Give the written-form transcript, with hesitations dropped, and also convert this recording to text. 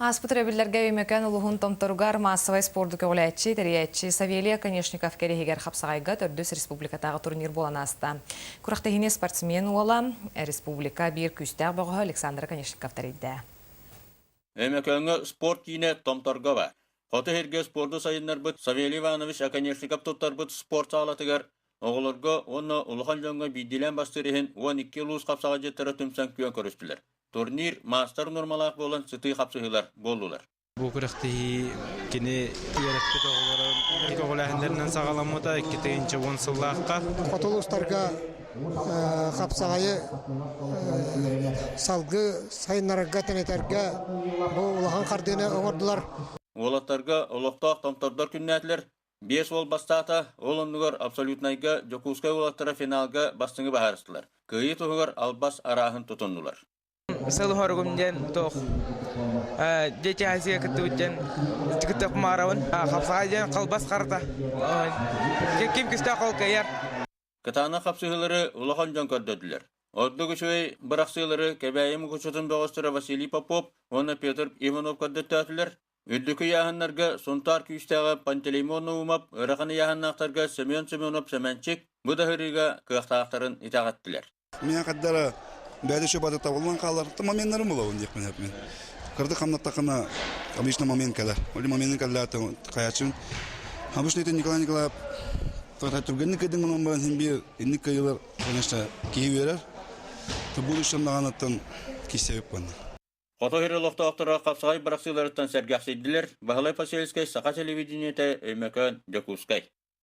Аспытребиллерге Өймөкөөҥҥө улуһун томторугар массовый спорду көгөләтчи, тәриятчи Савелий Оконешников кэриэһигэр хапсаҕайга төрдүс республикатааҕы турнир боланаста. Курахтахине спортсмен уола республика бир күстәг бөҕөһө Александр Оконешников тарыйда. Өймөкөөҥҥө спорт кийне томторгова. Хоты херге спорду сайыннарбыт Савелий Иванович Оконешников туттарбыт спорт саалатыгар оголорго онно улахан жоңго бидилен бастырыһын 12 луус хапсаҕа жеттері түмсөн күйөн көрүстүлер. Турнир мастер нормалаах болан сыты хапсыһылар болдулар. Бу күрәхти кини тиярәккә тоголарын көголәһендәрнән сагаламыта 2-10 сыллакка. Фотолустарга хапсаҕайы салгы сайыннарга тенетерге бу улахан кардыны оңордулар. Олаттарга олоқтоқ томтордор күннәтлер 5 ол бастата олоннугар абсолютнайга жокускай олаттара финалга бастыңы баһарыстылар. Кыйы тугар албас араһын тутундулар. Сыл хоргумден тох дети азия кытучен тиктеп маравын хапсаҗан калбас карта ким киста калкаяр Кытана хапсыһылары улахан жон көрдөдүлөр. Ордугучуй быраксылары кебайым гучутун догостура Василий Попов, оны Петр Иванов көрдөттөтүлөр. Үддүкү яһаннарга Сунтар күстәгә Пантелеймонов умап, ыраканы яһаннактарга Семен Семенов Семенчик бу да хырыга кыяктактарын итагаттылар. Мен каддара бәдеше бады табылган калар. Моментлары була дип мен хәпмен. Кырды камнаттакына обычно момент кала. Оли моментны кала каячин. Обычно это Николай Николаев Тургенник кедин монун бар химби инник кайлар, конечно, кийверер. То будущем наганаттан кисеп кана. Фотохирологта актора капсагай бараксыларыттан сәргәксидилер. Бахалай поселскай сака телевидениете Өймөкөөҥҥө Савелий